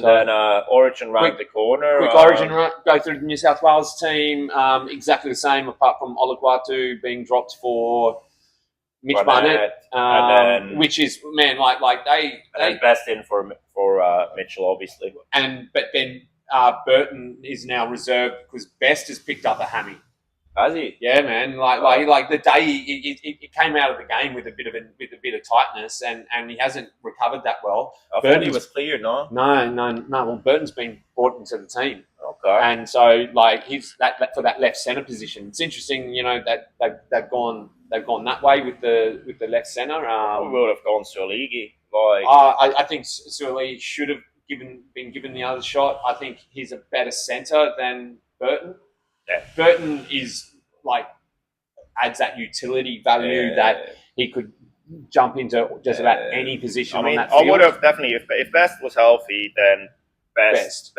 And then Origin round the corner. Quick Origin go through the New South Wales team. Exactly the same, apart from Oluwatu being dropped for Mitch Barnett, which is like they best in for Mitchell, obviously. But then Burton is now reserved because Best has picked up a hammy. Has he? Yeah, man. Like the day it came out of the game with a bit of tightness, and he hasn't recovered that well. I thought he was cleared, no. No. Well, Burton's been brought into the team. Okay. And so like he's that for that left centre position. It's interesting, that they've gone that way with the left centre. We would have gone Suoligi. I think Suoligi should have been given the other shot. I think he's a better centre than Burton. Yeah. Burton is adds that utility value that he could jump into just about any position. I mean, on that field. I would have definitely if Best was healthy, then Best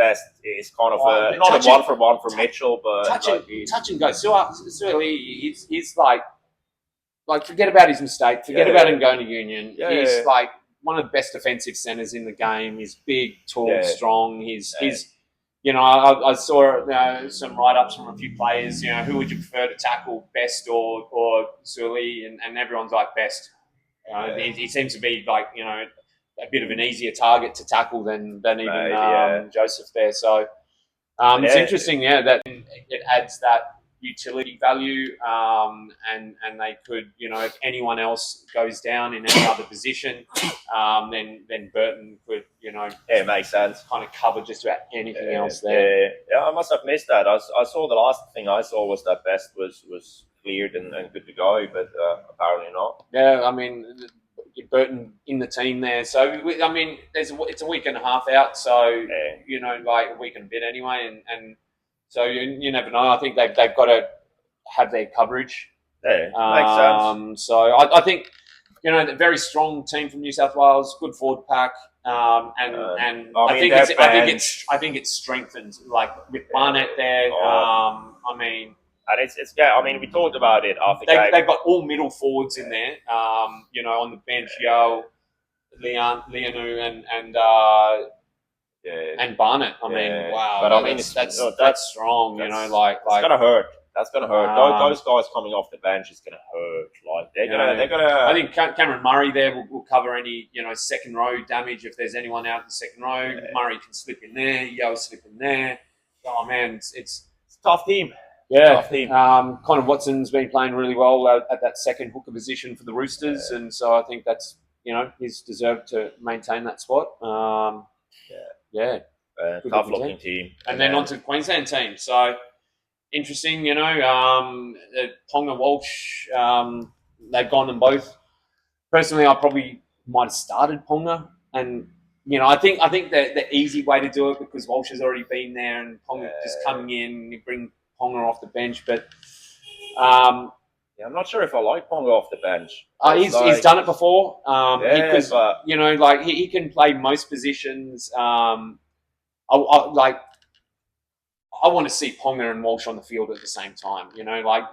is kind of not a 1-for-1 for Mitchell, but touch and go. Suoligi, he's like forget about his mistake, forget about him going to Union. He's like one of the best defensive centers in the game. He's big, tall, strong. He's I saw some write-ups from a few players. Who would you prefer to tackle, Best or Suoligi? And everyone's like Best. He seems to be a bit of an easier target to tackle than even Joseph there. So it's interesting, that it adds that utility value, and they could, if anyone else goes down in any other position, then Burton could, it makes sense, kind of cover just about anything else there. Yeah, I must have missed that. I saw the last thing I saw was that Best was cleared and good to go, but apparently not. Yeah, I mean, Burton in the team there. So, I mean, it's a week and a half out, so, a week and a bit anyway, and so you never know. I think they've got to have their coverage. Yeah, makes sense. So I think, a very strong team from New South Wales, good forward pack, and I think it's strengthened, like with Barnett there. And it's we talked about it after the game. They've got all middle forwards in there. On the bench, Yao, Lianu, and Barnett. I mean, wow. But that's strong. It's gonna hurt. That's gonna hurt. Those guys coming off the bench is gonna hurt. They're gonna. I think Cameron Murray there will cover any second row damage if there's anyone out in the second row. Yeah. Murray can slip in there. Yao slip in there. Oh man, it's a tough team. Yeah, Connor Watson's been playing really well at that second hooker position for the Roosters, and so I think that's he's deserved to maintain that spot. Tough looking team. And then on to the Queensland team. So interesting, Ponga, Walsh, they've gone them both. Personally, I probably might have started Ponga, and I think the easy way to do it, because Walsh has already been there and Ponga just coming in, you bring Ponga off the bench, but I'm not sure if I like Ponga off the bench. He's done it before. He can play most positions. I want to see Ponga and Walsh on the field at the same time. Like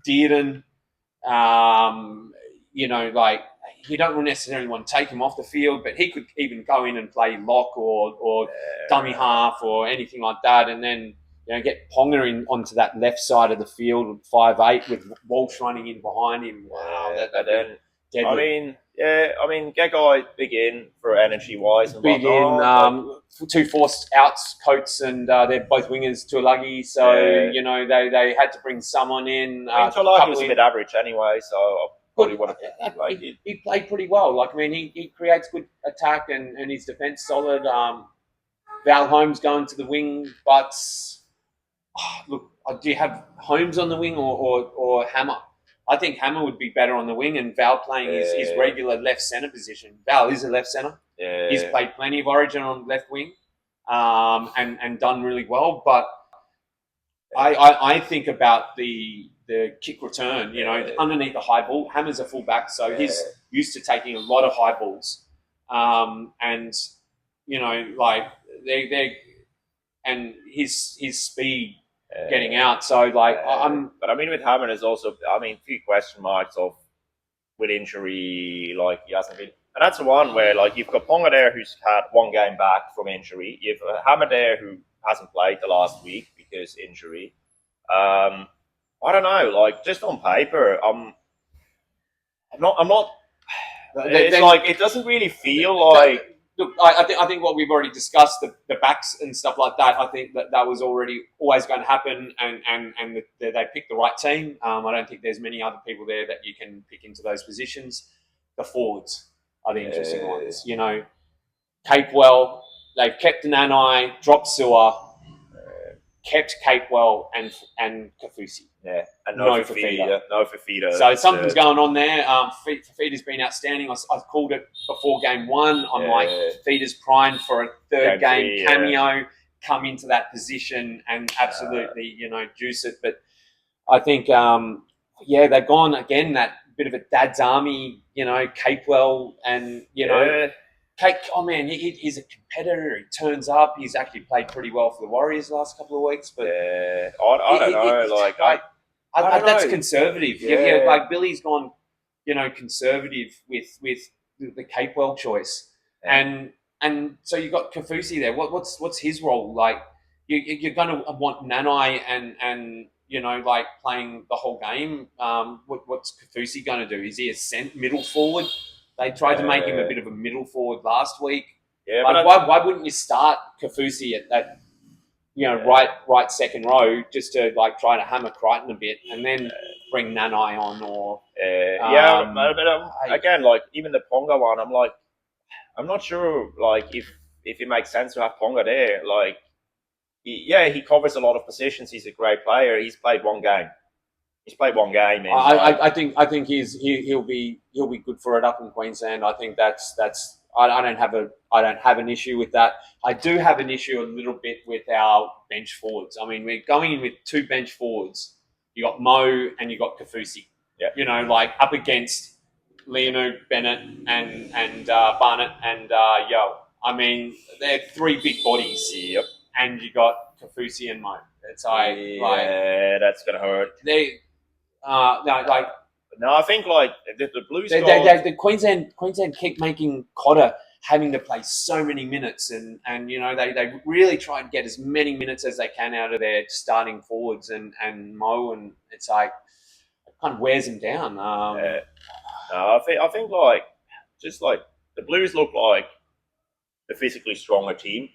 Dearden. You don't necessarily want to take him off the field, but he could even go in and play lock or dummy half or anything like that, and then get Ponga onto that left side of the field with 5'8", with Walsh running in behind him. Wow, Gagai big in for energy wise. Big in, 2 forced outs, Coates, and they're both wingers. Tuilagi, so they had to bring someone in. Tuilagi was a bit average anyway, so I probably would have. He played pretty well. He creates good attack and his defence solid. Val Holmes going to the wing, but. Look, do you have Holmes on the wing or Hammer? I think Hammer would be better on the wing, and Val playing his regular left centre position. Val is a left centre. Yeah. He's played plenty of Origin on left wing, and done really well. But I think about the kick return. Underneath the high ball, Hammer's a fullback, so he's used to taking a lot of high balls, and they're and his speed. Getting out, so But with Hammer, there's also a few question marks of with injury. He hasn't been And that's the one where, like, you've got Ponga there who's had one game back from injury. You've Hammer there who hasn't played the last week because injury. I don't know. Like, just on paper, I'm not. I'm not. It's like it doesn't really feel like. Look, I think what we've already discussed, the backs and stuff like that, I think that was always going to happen, and they picked the right team. I don't think there's many other people there that you can pick into those positions. The forwards are the interesting ones. You know, Capewell, they've kept Nanai, dropped Sewer, kept Capewell and Kafusi. Yeah, and no Fafita. No Fafita. So something's going on there. Fafita's been outstanding. I called it before game one. I'm like, Fafita's primed for a third game cameo, come into that position and absolutely, juice it. But I think, they've gone again, that bit of a dad's army, Capewell and, Kate, he's a competitor. He turns up. He's actually played pretty well for the Warriors the last couple of weeks. But I don't know. That's conservative. Yeah, like Billy's gone, conservative with the Capewell choice, and so you got Kafusi there. What's his role? Like you're going to want Nanai and like playing the whole game. What's Kafusi going to do? Is he a middle forward? They tried to make him a bit of a middle forward last week. Yeah, but why wouldn't you start Kafusi at that? Right second row, just to like try to hammer Crichton a bit, and then bring Nanai on. Or again, like even the Ponga one, I'm not sure like if it makes sense to have Ponga there. Like, he covers a lot of positions. He's a great player. He's played one game. I think he'll be good for it up in Queensland. I think that's. I don't have an issue with that. I do have an issue a little bit with our bench forwards. I mean, we're going in with two bench forwards. You got Mo and you got Kafusi. Yeah. Like up against Leonu, Bennett, and Barnett and Yo. I mean, they're three big bodies. Yep. And you got Kafusi and Mo. It's that's gonna hurt. No, I think like the Blues. The Queensland keep making Cotter having to play so many minutes, and they really try and get as many minutes as they can out of their starting forwards and Mo, and it's like it kind of wears them down. No, I think like just like the Blues look like the physically stronger team.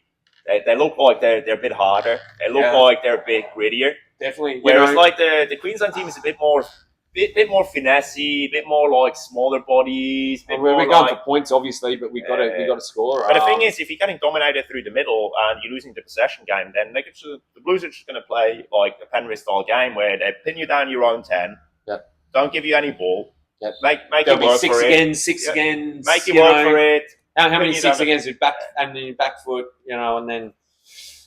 They look like they're a bit harder. They look like they're a bit grittier. Definitely. Whereas like the Queensland team is a bit more finessey, a bit more like smaller bodies. We're going for points, obviously, but we got to score. But the thing is, if you're getting dominated through the middle and you're losing the possession game, then the Blues are just going to play like a Penrith style game where they pin you down your own 10. Yep. Don't give you any ball. Yep. Make you work six for again, it. Six again. Make you work for it. How many six against with back and then back foot, and then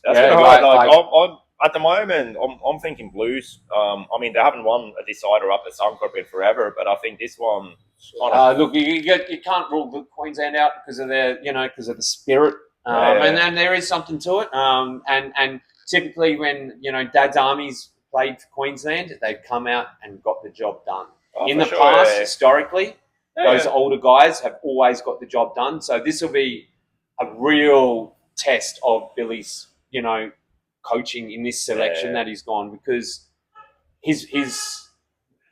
that's hard. At the moment, I'm thinking Blues. I mean, they haven't won a decider up at Suncorp in forever, but I think this one. Look, you can't rule the Queensland out because of because of the spirit, and then there is something to it. And typically when Dad's Armies played for Queensland, they've come out and got the job done. In the past, historically, those older guys have always got the job done. So this will be a real test of Billy's, coaching in this selection that he's gone, because he's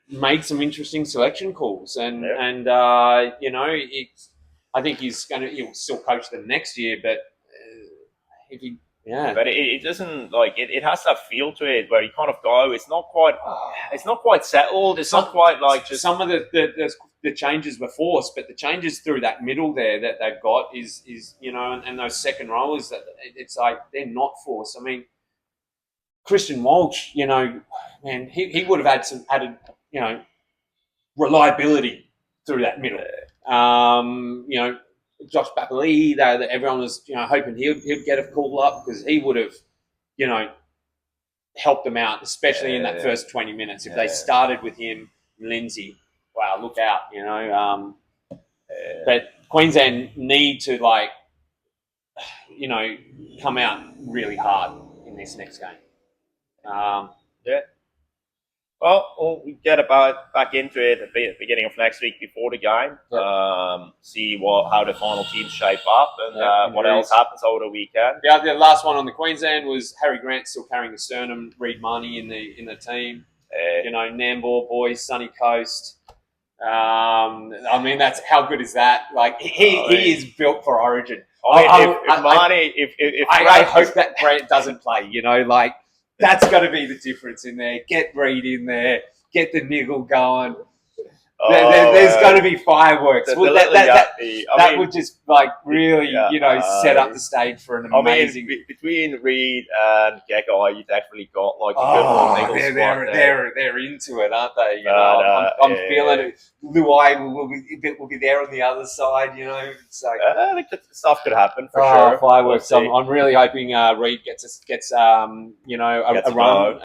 made some interesting selection calls, and I think he'll still coach them next year, but but it doesn't like it has that feel to it where you kind of go, it's not quite settled. It's not quite like just some of the changes were forced, but the changes through that middle there that they've got is and those second rowers, that it's like they're not forced. I mean, Christian Walsh, man, he would have had some added, reliability through that middle. Josh Papali'i, that everyone was, hoping he'd get a call up, because he would have, helped them out, especially in that first 20 minutes. If they started with him, Lindsay, wow, look out, But Queensland need to come out really hard in this next game. Well, we'll get back into it at the beginning of next week before the game. See how the final teams shape up and what else happens over the weekend. Yeah, the last one on the Queensland was Harry Grant still carrying the sternum. Reed Marnie in the team. Nambour boys, Sunny Coast. I mean, that's how good is that? Like he is built for Origin. I hope that Grant doesn't play. Like that's got to be the difference in there. Get Reed in there. Get the niggle going. There's going to be fireworks. That would just really, set up the stage for an amazing. Between Reed and Gagai, you definitely got a good niggle squad there. They're into it, aren't they? I'm feeling it. Luai will be there on the other side. It's like I think that stuff could happen for sure. Fireworks. I'm really hoping Reed gets a run.